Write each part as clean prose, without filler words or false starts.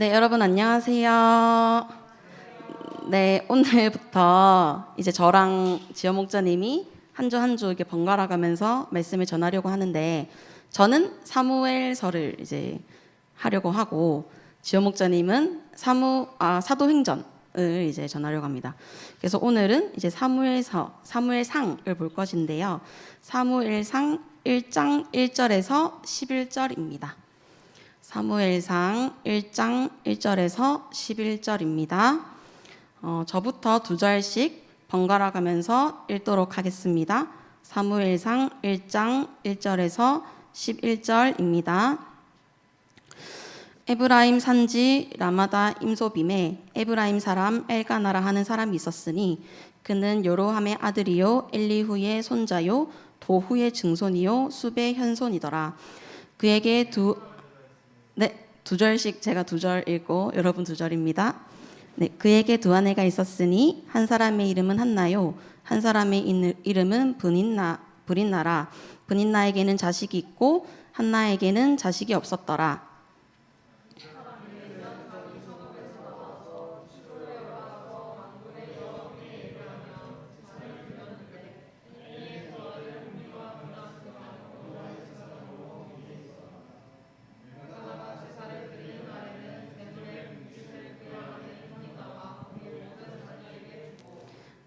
네, 여러분 안녕하세요. 네, 오늘부터 이제 저랑 지연 목자님이 한 주 한 주 이렇게 번갈아 가면서 말씀을 전하려고 하는데, 저는 사무엘서를 이제 하려고 하고, 지연 목자님은 사도행전을 이제 전하려고 합니다. 그래서 오늘은 이제 사무엘상을 볼 것인데요. 사무엘상 1장 1절에서 11절입니다. 사무엘상 1장 1절에서 11절입니다. 저부터 두 절씩 번갈아 가면서 읽도록 하겠습니다. 사무엘상 1장 1절에서 11절입니다. 에브라임 산지 라마다 임소빔에 에브라임 사람 엘가나라 하는 사람이 있었으니 그는 요로함의 아들이요 엘리후의 손자요 도후의 증손이요 숲의 현손이더라. 그에게 두 절씩 제가 두 절 읽고 여러분 두 절입니다. 네, 그에게 두 아내가 있었으니 한 사람의 이름은 한나요, 한 사람의 이름은 브린나라. 브린나에게는 자식이 있고 한나에게는 자식이 없었더라.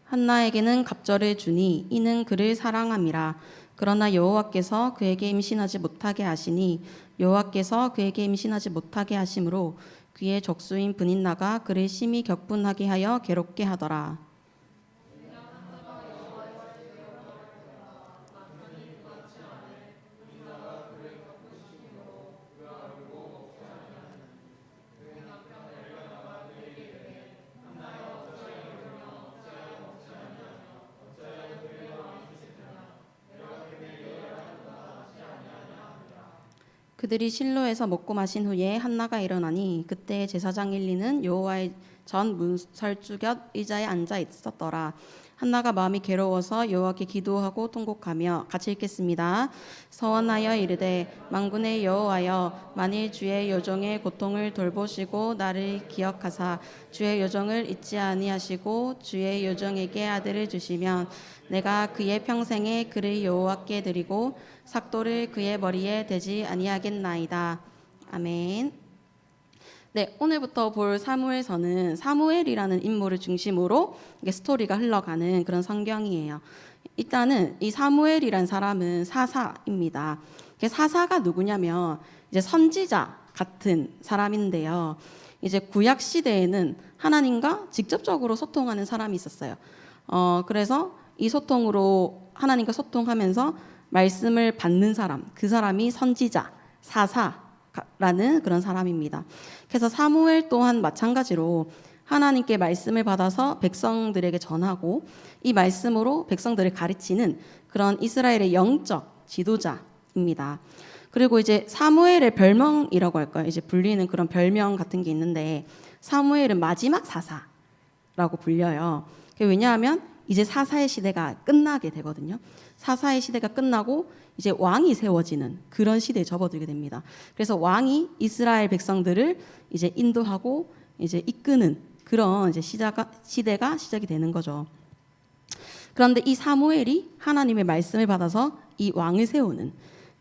한나에게는 갑절을 주니 이는 그를 사랑함이라. 그러나 여호와께서 그에게 임신하지 못하게 하시니 여호와께서 그에게 임신하지 못하게 하심으로 그의 적수인 브닌나가 그를 심히 격분하게 하여 괴롭게 하더라. 그들이 실로에서 먹고 마신 후에 한나가 일어나니 그때 제사장 일리는 여호와의 전 문설주 곁 의자에 앉아 있었더라. 한나가 마음이 괴로워서 여호와께 기도하고 통곡하며 같이 읽겠습니다. 서원하여 이르되 만군의 여호와여, 만일 주의 여종의 고통을 돌보시고 나를 기억하사 주의 여종을 잊지 아니하시고 주의 여종에게 아들을 주시면 내가 그의 평생에 그를 여호와께 드리고 삭도를 그의 머리에 대지 아니하겠나이다. 아멘. 네, 오늘부터 볼 사무엘서는 사무엘이라는 인물을 중심으로 이게 스토리가 흘러가는 그런 성경이에요. 일단은 이 사무엘이란 사람은 사사입니다. 사사가 누구냐면 이제 선지자 같은 사람인데요. 이제 구약 시대에는 하나님과 직접적으로 소통하는 사람이 있었어요. 그래서 이 소통으로 하나님과 소통하면서 말씀을 받는 사람, 그 사람이 선지자, 사사라는 그런 사람입니다. 그래서 사무엘 또한 마찬가지로 하나님께 말씀을 받아서 백성들에게 전하고 이 말씀으로 백성들을 가르치는 그런 이스라엘의 영적 지도자입니다. 그리고 이제 사무엘의 별명이라고 할까요? 이제 불리는 그런 별명 같은 게 있는데 사무엘은 마지막 사사라고 불려요. 왜냐하면 이제 사사의 시대가 끝나게 되거든요. 사사의 시대가 끝나고 이제 왕이 세워지는 그런 시대에 접어들게 됩니다. 그래서 왕이 이스라엘 백성들을 이제 인도하고 이제 이끄는 그런 이제 시대가 시작이 되는 거죠. 그런데 이 사무엘이 하나님의 말씀을 받아서 이 왕을 세우는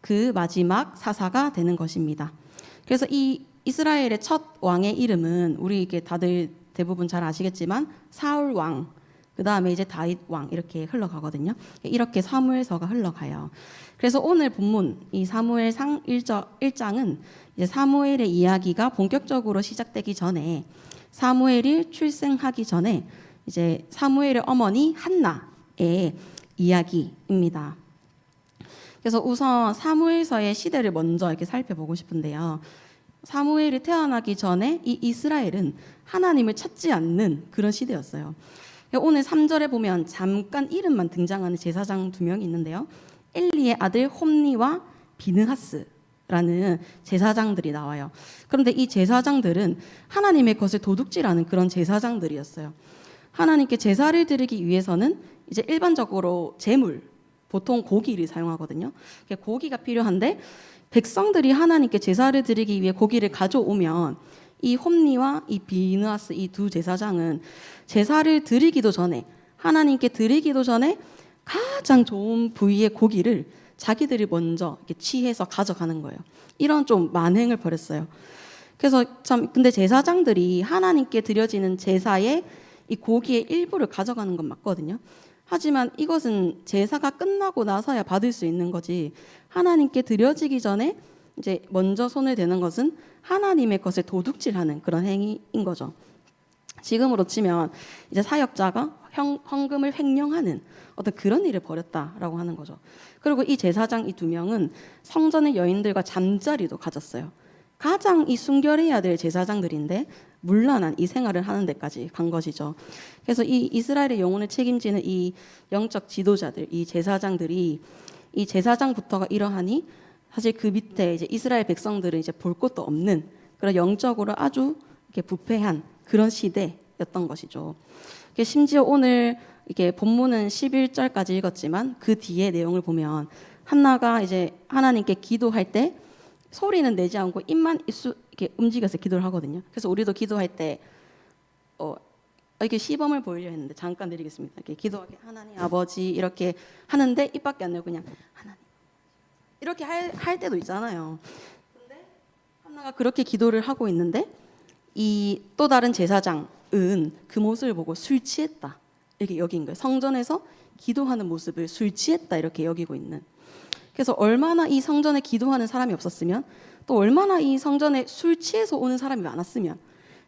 그 마지막 사사가 되는 것입니다. 그래서 이 이스라엘의 첫 왕의 이름은 우리 이게 다들 대부분 잘 아시겠지만 사울 왕, 그 다음에 이제 다윗 왕 이렇게 흘러가거든요. 이렇게 사무엘서가 흘러가요. 그래서 오늘 본문 이 사무엘상 1장은 이제 사무엘의 이야기가 본격적으로 시작되기 전에 사무엘이 출생하기 전에 이제 사무엘의 어머니 한나의 이야기입니다. 그래서 우선 사무엘서의 시대를 먼저 이렇게 살펴보고 싶은데요. 사무엘이 태어나기 전에 이 이스라엘은 하나님을 찾지 않는 그런 시대였어요. 오늘 3절에 보면 잠깐 이름만 등장하는 제사장 2명이 있는데요. 엘리의 아들 홈니와 비느하스라는 제사장들이 나와요. 그런데 이 제사장들은 하나님의 것을 도둑질하는 그런 제사장들이었어요. 하나님께 제사를 드리기 위해서는 이제 일반적으로 제물, 보통 고기를 사용하거든요. 고기가 필요한데 백성들이 하나님께 제사를 드리기 위해 고기를 가져오면 이 홈리와 이 비느하스 이 두 제사장은 제사를 드리기도 전에 하나님께 드리기도 전에 가장 좋은 부위의 고기를 자기들이 먼저 이렇게 취해서 가져가는 거예요. 이런 좀 만행을 벌였어요. 그래서 참 근데 제사장들이 하나님께 드려지는 제사의 이 고기의 일부를 가져가는 건 맞거든요. 하지만 이것은 제사가 끝나고 나서야 받을 수 있는 거지 하나님께 드려지기 전에 이제 먼저 손을 대는 것은 하나님의 것을 도둑질하는 그런 행위인 거죠. 지금으로 치면 이제 사역자가 헌금을 횡령하는 어떤 그런 일을 벌였다라고 하는 거죠. 그리고 이 제사장 이 두 명은 성전의 여인들과 잠자리도 가졌어요. 가장 이 순결해야 될 제사장들인데 문란한 이 생활을 하는 데까지 간 것이죠. 그래서 이 이스라엘의 영혼을 책임지는 이 영적 지도자들, 이 제사장들이 이 제사장부터가 이러하니 사실 그 밑에 이제 이스라엘 백성들은 이제 볼 것도 없는 그런 영적으로 아주 이렇게 부패한 그런 시대였던 것이죠. 심지어 오늘 이게 본문은 11절까지 읽었지만 그 뒤에 내용을 보면 한나가 이제 하나님께 기도할 때 소리는 내지 않고 입만 이렇게 움직여서 기도를 하거든요. 그래서 우리도 기도할 때 이렇게 시범을 보이려 했는데 잠깐 드리겠습니다. 이렇게 기도하게 하나님 아버지 이렇게 하는데 입 밖에 안 내고 그냥 하나님 이렇게 할 때도 있잖아요. 근데 한나가 그렇게 기도를 하고 있는데 이 또 다른 제사장은 그 모습을 보고 술 취했다 이렇게 여긴 거예요. 성전에서 기도하는 모습을 술 취했다 이렇게 여기고 있는. 그래서 얼마나 이 성전에 기도하는 사람이 없었으면 또 얼마나 이 성전에 술 취해서 오는 사람이 많았으면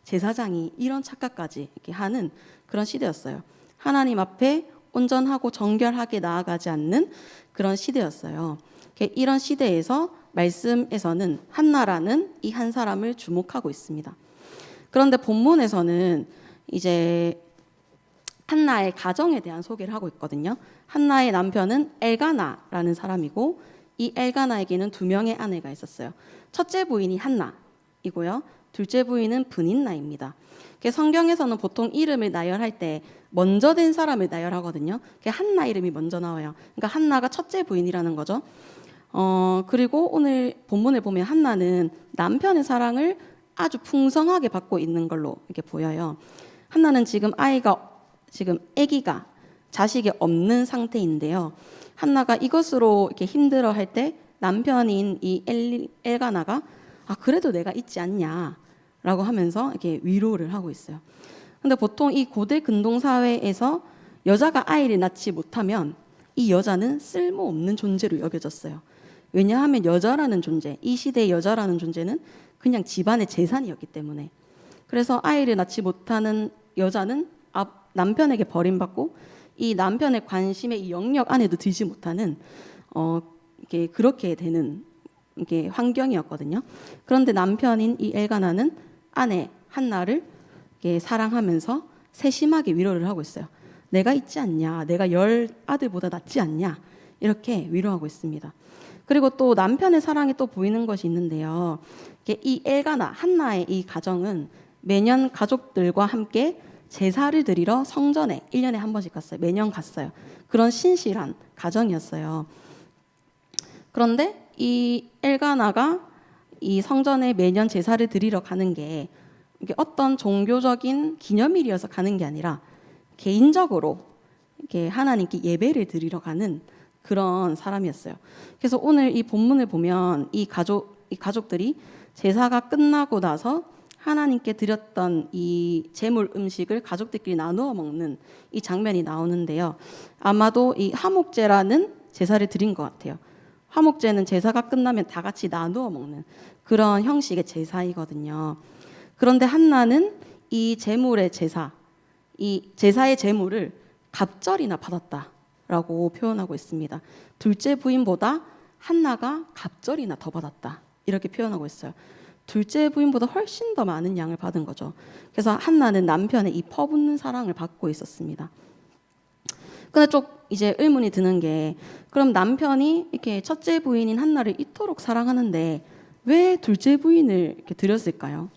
제사장이 이런 착각까지 이렇게 하는 그런 시대였어요. 하나님 앞에 온전하고 정결하게 나아가지 않는 그런 시대였어요. 이런 시대에서 말씀에서는 한나라는 이 한 사람을 주목하고 있습니다. 그런데 본문에서는 이제 한나의 가정에 대한 소개를 하고 있거든요. 한나의 남편은 엘가나라는 사람이고 이 엘가나에게는 두 명의 아내가 있었어요. 첫째 부인이 한나이고요. 둘째 부인은 브닌나입니다. 성경에서는 보통 이름을 나열할 때 먼저 된 사람을 나열하거든요. 한나 이름이 먼저 나와요. 그러니까 한나가 첫째 부인이라는 거죠. 그리고 오늘 본문을 보면 한나는 남편의 사랑을 아주 풍성하게 받고 있는 걸로 이렇게 보여요. 한나는 지금 아기가 자식이 없는 상태인데요. 한나가 이것으로 이렇게 힘들어할 때 남편인 이 엘가나가 그래도 내가 있지 않냐라고 하면서 이렇게 위로를 하고 있어요. 근데 보통 이 고대 근동 사회에서 여자가 아이를 낳지 못하면 이 여자는 쓸모없는 존재로 여겨졌어요. 왜냐하면 여자라는 존재, 이 시대의 여자라는 존재는 그냥 집안의 재산이었기 때문에. 그래서 아이를 낳지 못하는 여자는 남편에게 버림받고 이 남편의 관심의 이 영역 안에도 들지 못하는 이게 그렇게 되는 이게 환경이었거든요. 그런데 남편인 이 엘가나는 아내 한나를 이렇게 사랑하면서 세심하게 위로를 하고 있어요. 내가 있지 않냐, 내가 10 아들보다 낫지 않냐 이렇게 위로하고 있습니다. 그리고 또 남편의 사랑이 또 보이는 것이 있는데요. 이 엘가나 한나의 이 가정은 매년 가족들과 함께 제사를 드리러 성전에 1년에 한 번씩 갔어요. 매년 갔어요. 그런 신실한 가정이었어요. 그런데 이 엘가나가 이 성전에 매년 제사를 드리러 가는 게 이게 어떤 종교적인 기념일이어서 가는 게 아니라 개인적으로 이렇게 하나님께 예배를 드리러 가는 그런 사람이었어요. 그래서 오늘 이 본문을 보면 이 가족들이 제사가 끝나고 나서 하나님께 드렸던 이 제물 음식을 가족들끼리 나누어 먹는 이 장면이 나오는데요. 아마도 이 화목제라는 제사를 드린 것 같아요. 화목제는 제사가 끝나면 다 같이 나누어 먹는 그런 형식의 제사이거든요. 그런데 한나는 이 제물의 제사, 이 제사의 제물을 갑절이나 받았다라고 표현하고 있습니다. 둘째 부인보다 한나가 갑절이나 더 받았다 이렇게 표현하고 있어요. 둘째 부인보다 훨씬 더 많은 양을 받은 거죠. 그래서 한나는 남편의 이 퍼붓는 사랑을 받고 있었습니다. 근데 좀 이제 의문이 드는 게 그럼 남편이 이렇게 첫째 부인인 한나를 이토록 사랑하는데 왜 둘째 부인을 이렇게 드렸을까요?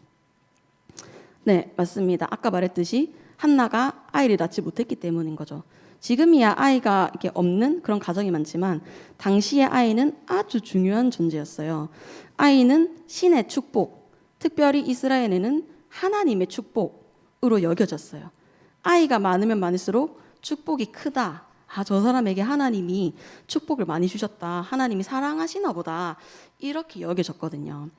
네, 맞습니다. 아까 말했듯이 한나가 아이를 낳지 못했기 때문인 거죠. 지금이야 아이가 이렇게 없는 그런 가정이 많지만 당시의 아이는 아주 중요한 존재였어요. 아이는 신의 축복, 특별히 이스라엘에는 하나님의 축복으로 여겨졌어요. 아이가 많으면 많을수록 축복이 크다. 저 사람에게 하나님이 축복을 많이 주셨다. 하나님이 사랑하시나 보다. 이렇게 여겨졌거든요.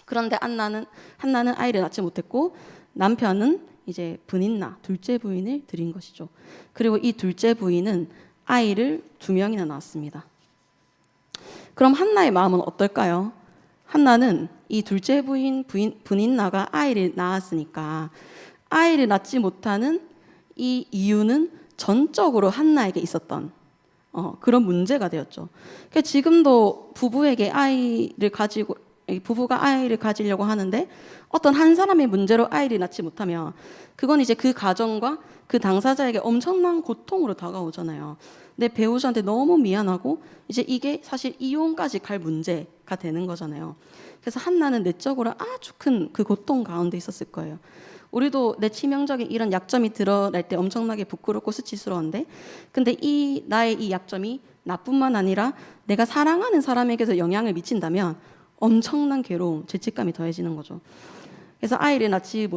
그런데 한나는 아이를 낳지 못했고 남편은 이제 분인나, 둘째 부인을 들인 것이죠. 그리고 이 둘째 부인은 아이를 2명이나 낳았습니다. 그럼 한나의 마음은 어떨까요? 한나는 이 둘째 분인나가 아이를 낳았으니까 아이를 낳지 못하는 이 이유는 전적으로 한나에게 있었던 그런 문제가 되었죠. 그러니까 지금도 부부가 아이를 가지려고 하는데 어떤 한 사람의 문제로 아이를 낳지 못하면 그건 이제 그 가정과 그 당사자에게 엄청난 고통으로 다가오잖아요. 내 배우자한테 너무 미안하고 이제 이게 사실 이혼까지 갈 문제가 되는 거잖아요. 그래서 한나는 내적으로 아주 큰 그 고통 가운데 있었을 거예요. 우리도 내 치명적인 이런 약점이 드러날 때 엄청나게 부끄럽고 수치스러운데 근데 나의 이 약점이 나뿐만 아니라 내가 사랑하는 사람에게도 영향을 미친다면 엄청난 괴로움, 죄책감이 더해지는 거죠. 그래서 아이를 낳지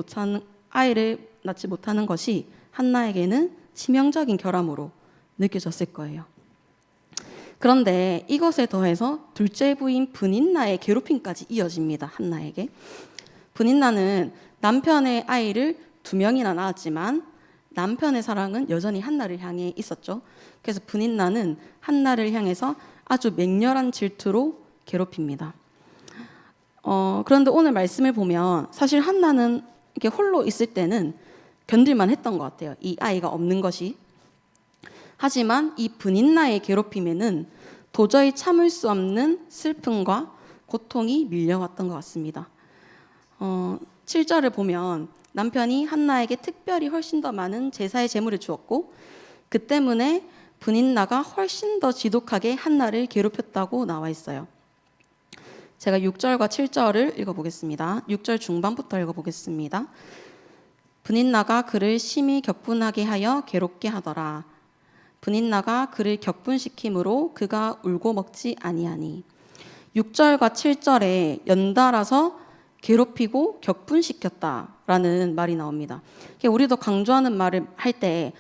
못하는 것이 한나에게는 치명적인 결함으로 느껴졌을 거예요. 그런데 이것에 더해서 둘째 부인 분인나의 괴롭힘까지 이어집니다. 한나에게. 분인나는 남편의 아이를 2명이나 낳았지만 남편의 사랑은 여전히 한나를 향해 있었죠. 그래서 분인나는 한나를 향해서 아주 맹렬한 질투로 괴롭힙니다. 그런데 오늘 말씀을 보면 사실 한나는 이렇게 홀로 있을 때는 견딜만 했던 것 같아요. 이 아이가 없는 것이. 하지만 이 분인나의 괴롭힘에는 도저히 참을 수 없는 슬픔과 고통이 밀려왔던 것 같습니다. 7절을 보면 남편이 한나에게 특별히 훨씬 더 많은 제사의 제물을 주었고 그 때문에 분인나가 훨씬 더 지독하게 한나를 괴롭혔다고 나와 있어요. 제가 6절과 7절을 읽어보겠습니다. 6절 중반부터 읽어보겠습니다. 분인나가 그를 심히 격분하게 하여 괴롭게 하더라. 분인나가 그를 격분시킴으로 그가 울고 먹지 아니하니. 6절과 7절에 연달아서 괴롭히고 격분시켰다라는 말이 나옵니다. 우리도 강조하는 말을 할 때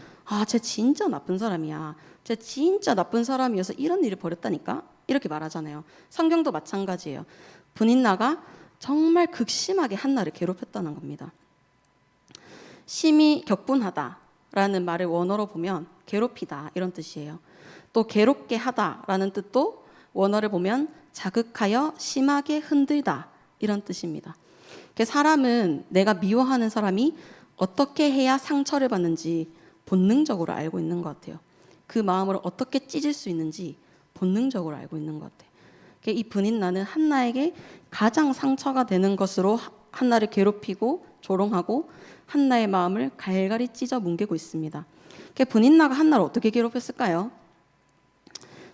쟤 진짜 나쁜 사람이야. 쟤 진짜 나쁜 사람이어서 이런 일을 벌였다니까? 이렇게 말하잖아요. 성경도 마찬가지예요. 분인나가 정말 극심하게 한나를 괴롭혔다는 겁니다. 심히 격분하다라는 말을 원어로 보면 괴롭히다 이런 뜻이에요. 또 괴롭게 하다라는 뜻도 원어를 보면 자극하여 심하게 흔들다 이런 뜻입니다. 사람은 내가 미워하는 사람이 어떻게 해야 상처를 받는지 본능적으로 알고 있는 것 같아요. 그 마음을 어떻게 찢을 수 있는지 본능적으로 알고 있는 것 같아요. 이 분인나는 한나에게 가장 상처가 되는 것으로 한나를 괴롭히고 조롱하고 한나의 마음을 갈갈이 찢어 뭉개고 있습니다. 분인나가 한나를 어떻게 괴롭혔을까요?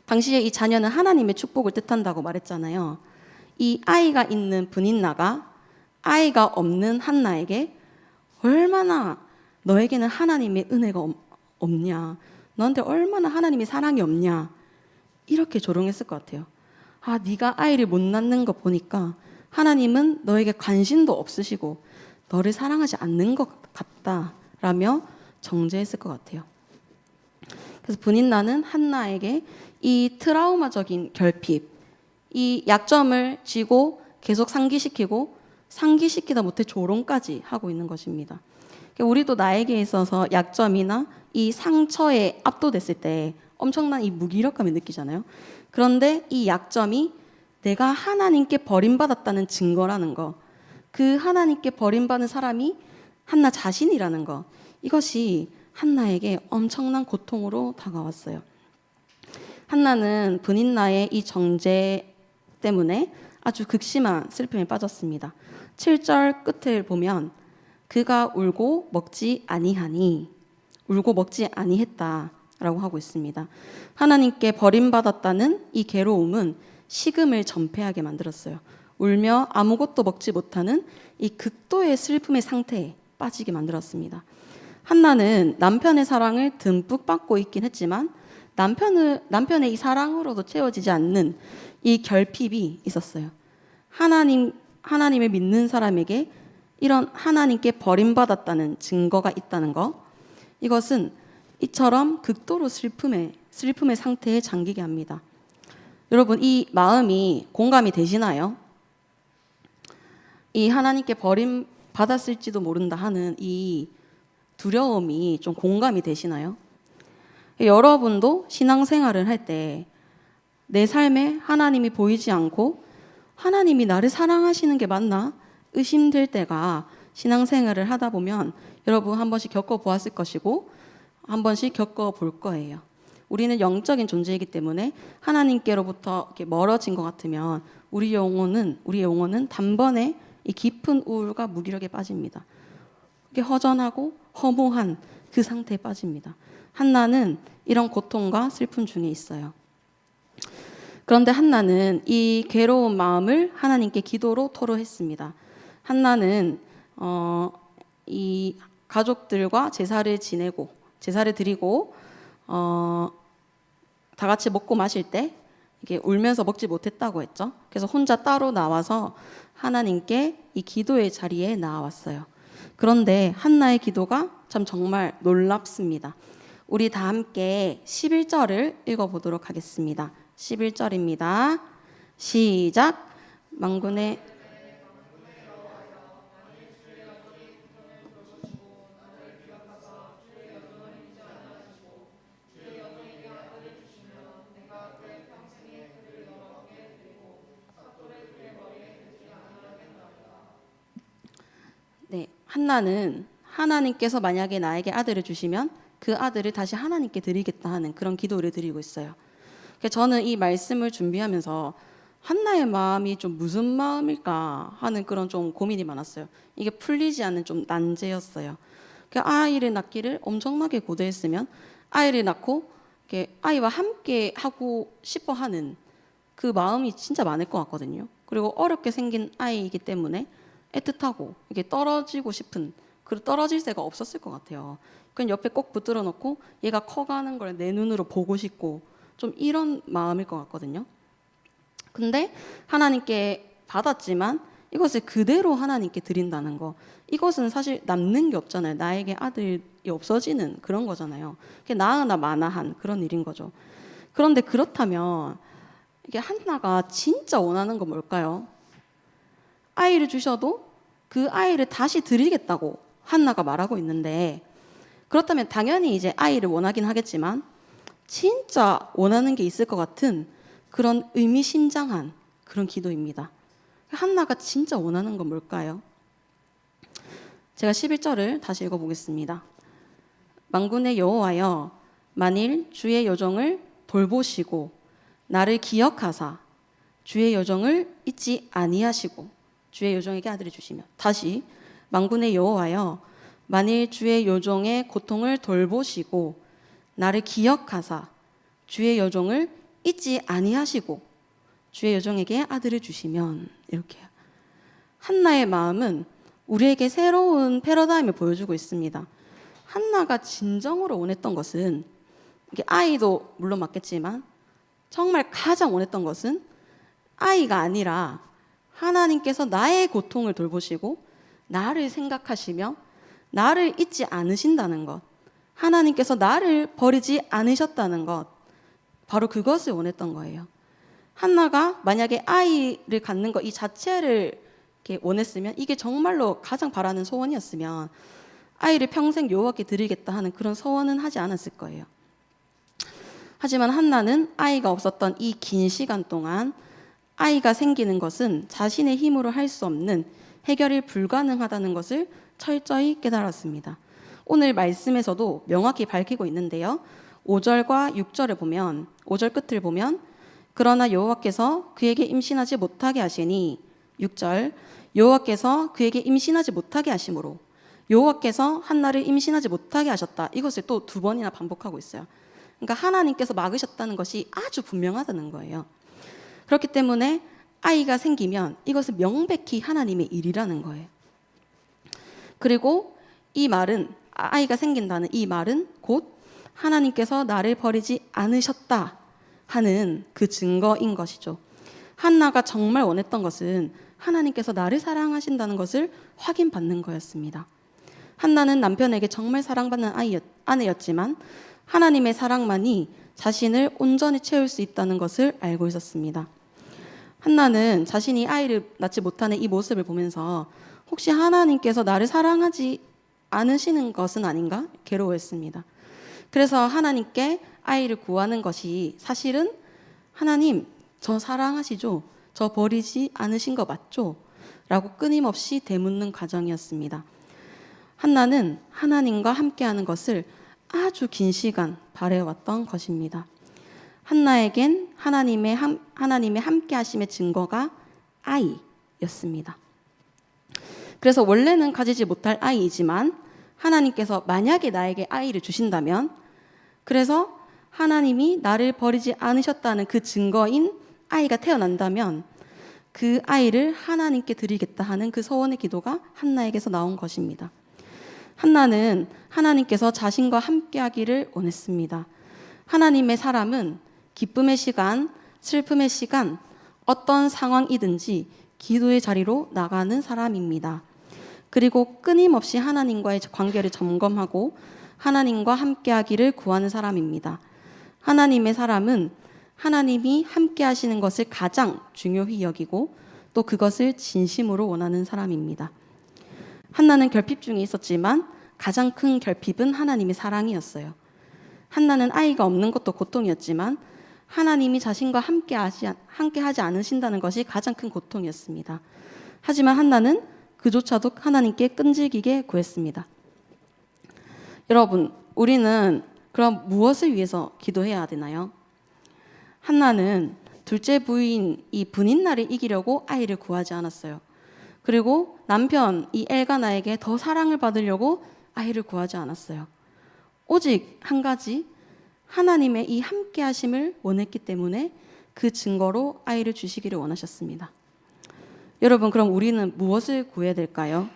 당시에 이 자녀는 하나님의 축복을 뜻한다고 말했잖아요. 이 아이가 있는 분인나가 아이가 없는 한나에게 얼마나 너에게는 하나님의 은혜가 없냐, 너한테 얼마나 하나님의 사랑이 없냐 이렇게 조롱했을 것 같아요. 네가 아이를 못 낳는 거 보니까 하나님은 너에게 관심도 없으시고 너를 사랑하지 않는 것 같다라며 정죄했을 것 같아요. 그래서 분인나는 한나에게 이 트라우마적인 결핍, 이 약점을 쥐고 계속 상기시키다 못해 조롱까지 하고 있는 것입니다. 우리도 나에게 있어서 약점이나 이 상처에 압도됐을 때 엄청난 이 무기력감을 느끼잖아요. 그런데 이 약점이 내가 하나님께 버림받았다는 증거라는 거, 그 하나님께 버림받은 사람이 한나 자신이라는 거, 이것이 한나에게 엄청난 고통으로 다가왔어요. 한나는 분인나의 이 정죄 때문에 아주 극심한 슬픔에 빠졌습니다. 7절 끝을 보면 그가 울고 먹지 아니했다라고 하고 있습니다. 하나님께 버림받았다는 이 괴로움은 식음을 전폐하게 만들었어요. 울며 아무것도 먹지 못하는 이 극도의 슬픔의 상태에 빠지게 만들었습니다. 한나는 남편의 사랑을 듬뿍 받고 있긴 했지만 남편의 이 사랑으로도 채워지지 않는 이 결핍이 있었어요. 하나님을 믿는 사람에게 이런 하나님께 버림받았다는 증거가 있다는 거, 이것은 이처럼 극도로 슬픔의 상태에 잠기게 합니다. 여러분, 이 마음이 공감이 되시나요? 이 하나님께 버림받았을지도 모른다 하는 이 두려움이 좀 공감이 되시나요? 여러분도 신앙생활을 할 때 내 삶에 하나님이 보이지 않고 하나님이 나를 사랑하시는 게 맞나 의심될 때가 신앙생활을 하다 보면 여러분 한 번씩 겪어보았을 것이고 한 번씩 겪어볼 거예요. 우리는 영적인 존재이기 때문에 하나님께로부터 이렇게 멀어진 것 같으면 우리의 영혼은 단번에 이 깊은 우울과 무기력에 빠집니다. 이게 허전하고 허무한 그 상태에 빠집니다. 한나는 이런 고통과 슬픔 중에 있어요. 그런데 한나는 이 괴로운 마음을 하나님께 기도로 토로했습니다. 한나는 이 가족들과 제사를 드리고 다 같이 먹고 마실 때 이게 울면서 먹지 못했다고 했죠. 그래서 혼자 따로 나와서 하나님께 이 기도의 자리에 나왔어요. 그런데 한나의 기도가 참 정말 놀랍습니다. 우리 다 함께 11절을 읽어보도록 하겠습니다. 11절입니다. 시작. 만군의 네, 한나는 하나님께서 만약에 나에게 아들을 주시면 그 아들을 다시 하나님께 드리겠다 하는 그런 기도를 드리고 있어요. 저는 이 말씀을 준비하면서 한나의 마음이 좀 무슨 마음일까 하는 그런 좀 고민이 많았어요. 이게 풀리지 않는 좀 난제였어요. 아이를 낳기를 엄청나게 고대했으면 아이를 낳고 아이와 함께 하고 싶어 하는 그 마음이 진짜 많을 것 같거든요. 그리고 어렵게 생긴 아이이기 때문에 애틋하고 이게 떨어지고 싶은, 떨어질 새가 없었을 것 같아요. 그냥 옆에 꼭 붙들어 놓고 얘가 커가는 걸 내 눈으로 보고 싶고 좀 이런 마음일 것 같거든요. 근데 하나님께 받았지만 이것을 그대로 하나님께 드린다는 거, 이것은 사실 남는 게 없잖아요. 나에게 아들이 없어지는 그런 거잖아요. 나으나 마나한 그런 일인 거죠. 그런데 그렇다면 이게 한나가 진짜 원하는 건 뭘까요? 아이를 주셔도 그 아이를 다시 드리겠다고 한나가 말하고 있는데, 그렇다면 당연히 이제 아이를 원하긴 하겠지만 진짜 원하는 게 있을 것 같은 그런 의미심장한 그런 기도입니다. 한나가 진짜 원하는 건 뭘까요? 제가 11절을 다시 읽어보겠습니다. 만군의 여호와여, 만일 주의 여종을 돌보시고 나를 기억하사 주의 여종을 잊지 아니하시고 주의 여종에게 아들을 주시며, 다시 만군의 여호와여, 만일 주의 여종의 고통을 돌보시고 나를 기억하사 주의 여종을 잊지 아니하시고 주의 여종에게 아들을 주시면, 이렇게요. 한나의 마음은 우리에게 새로운 패러다임을 보여주고 있습니다. 한나가 진정으로 원했던 것은, 이게 아이도 물론 맞겠지만 정말 가장 원했던 것은 아이가 아니라 하나님께서 나의 고통을 돌보시고 나를 생각하시며 나를 잊지 않으신다는 것, 하나님께서 나를 버리지 않으셨다는 것, 바로 그것을 원했던 거예요. 한나가 만약에 아이를 갖는 것 이 자체를 이렇게 원했으면, 이게 정말로 가장 바라는 소원이었으면 아이를 평생 여호와께 드리겠다 하는 그런 소원은 하지 않았을 거예요. 하지만 한나는 아이가 없었던 이 긴 시간 동안 아이가 생기는 것은 자신의 힘으로 할 수 없는, 해결이 불가능하다는 것을 철저히 깨달았습니다. 오늘 말씀에서도 명확히 밝히고 있는데요. 5절과 6절을 보면, 5절 끝을 보면 그러나 여호와께서 그에게 임신하지 못하게 하시니, 6절 여호와께서 그에게 임신하지 못하게 하심으로, 여호와께서 한나를 임신하지 못하게 하셨다. 이것을 또 2번이나 반복하고 있어요. 그러니까 하나님께서 막으셨다는 것이 아주 분명하다는 거예요. 그렇기 때문에 아이가 생기면 이것은 명백히 하나님의 일이라는 거예요. 그리고 이 말은, 아이가 생긴다는 이 말은 곧 하나님께서 나를 버리지 않으셨다 하는 그 증거인 것이죠. 한나가 정말 원했던 것은 하나님께서 나를 사랑하신다는 것을 확인받는 거였습니다. 한나는 남편에게 정말 사랑받는 아내였지만 하나님의 사랑만이 자신을 온전히 채울 수 있다는 것을 알고 있었습니다. 한나는 자신이 아이를 낳지 못하는 이 모습을 보면서 혹시 하나님께서 나를 사랑하지 않으시는 것은 아닌가 괴로워했습니다. 그래서 하나님께 아이를 구하는 것이 사실은 하나님, 저 사랑하시죠? 저 버리지 않으신 거 맞죠? 라고 끊임없이 되묻는 과정이었습니다. 한나는 하나님과 함께하는 것을 아주 긴 시간 바래왔던 것입니다. 한나에겐 하나님의 함께하심의 증거가 아이였습니다. 그래서 원래는 가지지 못할 아이이지만 하나님께서 만약에 나에게 아이를 주신다면, 그래서 하나님이 나를 버리지 않으셨다는 그 증거인 아이가 태어난다면 그 아이를 하나님께 드리겠다 하는 그 서원의 기도가 한나에게서 나온 것입니다. 한나는 하나님께서 자신과 함께하기를 원했습니다. 하나님의 사람은 기쁨의 시간, 슬픔의 시간, 어떤 상황이든지 기도의 자리로 나가는 사람입니다. 그리고 끊임없이 하나님과의 관계를 점검하고 하나님과 함께하기를 구하는 사람입니다. 하나님의 사람은 하나님이 함께하시는 것을 가장 중요히 여기고 또 그것을 진심으로 원하는 사람입니다. 한나는 결핍 중에 있었지만 가장 큰 결핍은 하나님의 사랑이었어요. 한나는 아이가 없는 것도 고통이었지만 하나님이 자신과 함께하지 않으신다는 것이 가장 큰 고통이었습니다. 하지만 한나는 그조차도 하나님께 끈질기게 구했습니다. 여러분, 우리는 그럼 무엇을 위해서 기도해야 되나요? 한나는 둘째 부인 이 분인날을 이기려고 아이를 구하지 않았어요. 그리고 남편 이 엘가나에게 더 사랑을 받으려고 아이를 구하지 않았어요. 오직 한 가지, 하나님의 이 함께 하심을 원했기 때문에 그 증거로 아이를 주시기를 원하셨습니다. 여러분, 그럼 우리는 무엇을 구해야 될까요?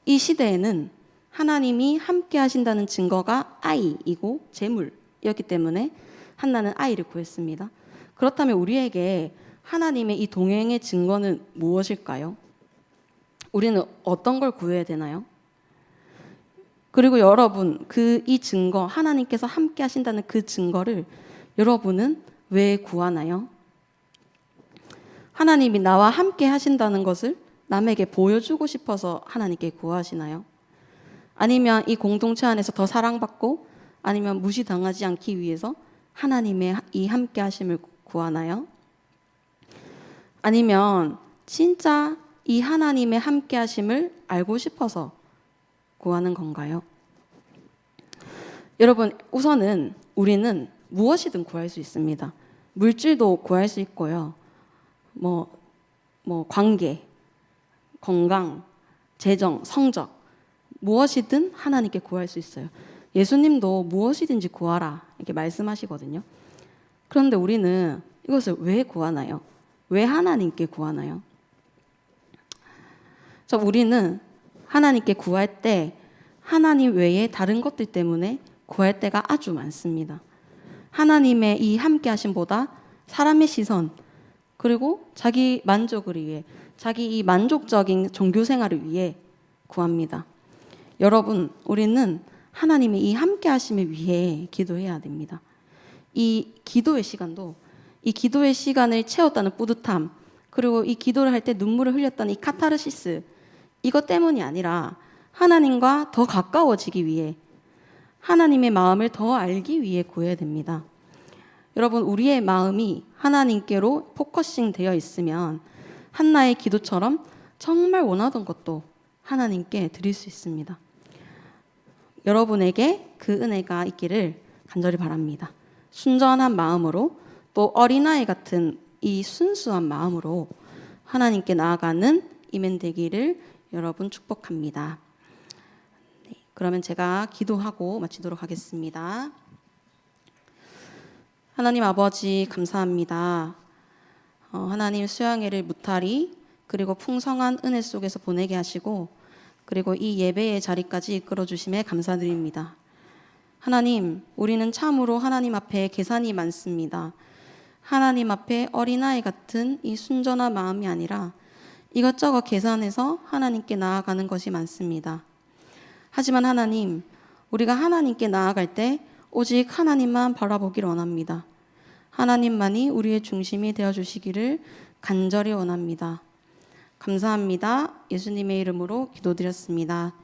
이 시대에는 하나님이 함께 하신다는 증거가 아이이고 재물이었기 때문에 한나는 아이를 구했습니다. 그렇다면 우리에게 하나님의 이 동행의 증거는 무엇일까요? 우리는 어떤 걸 구해야 되나요? 그리고 여러분, 이 증거, 하나님께서 함께 하신다는 그 증거를 여러분은 왜 구하나요? 하나님이 나와 함께 하신다는 것을 남에게 보여주고 싶어서 하나님께 구하시나요? 아니면 이 공동체 안에서 더 사랑받고 아니면 무시당하지 않기 위해서 하나님의 이 함께 하심을 구하나요? 아니면 진짜 이 하나님의 함께 하심을 알고 싶어서 구하는 건가요? 여러분, 우선은 우리는 무엇이든 구할 수 있습니다. 물질도 구할 수 있고요. 관계, 건강, 재정, 성적, 무엇이든 하나님께 구할 수 있어요. 예수님도 무엇이든지 구하라 이렇게 말씀하시거든요. 그런데 우리는 이것을 왜 구하나요? 왜 하나님께 구하나요? 우리는 하나님께 구할 때 하나님 외에 다른 것들 때문에 구할 때가 아주 많습니다. 하나님의 이 함께 하심보다 사람의 시선, 그리고 자기 만족을 위해, 자기 이 만족적인 종교 생활을 위해 구합니다. 여러분, 우리는 하나님의 이 함께 하심을 위해 기도해야 됩니다. 이 기도의 시간도, 이 기도의 시간을 채웠다는 뿌듯함, 그리고 이 기도를 할 때 눈물을 흘렸다는 이 카타르시스, 이것 때문이 아니라 하나님과 더 가까워지기 위해, 하나님의 마음을 더 알기 위해 구해야 됩니다. 여러분, 우리의 마음이 하나님께로 포커싱 되어 있으면 한나의 기도처럼 정말 원하던 것도 하나님께 드릴 수 있습니다. 여러분에게 그 은혜가 있기를 간절히 바랍니다. 순전한 마음으로, 또 어린아이 같은 이 순수한 마음으로 하나님께 나아가는 이멘 되기를 여러분 축복합니다. 네, 그러면 제가 기도하고 마치도록 하겠습니다. 하나님 아버지, 감사합니다. 하나님, 수양회를 무탈히 그리고 풍성한 은혜 속에서 보내게 하시고, 그리고 이 예배의 자리까지 이끌어 주심에 감사드립니다. 하나님, 우리는 참으로 하나님 앞에 계산이 많습니다. 하나님 앞에 어린아이 같은 이 순전한 마음이 아니라 이것저것 계산해서 하나님께 나아가는 것이 많습니다. 하지만 하나님, 우리가 하나님께 나아갈 때 오직 하나님만 바라보길 원합니다. 하나님만이 우리의 중심이 되어주시기를 간절히 원합니다. 감사합니다. 예수님의 이름으로 기도드렸습니다.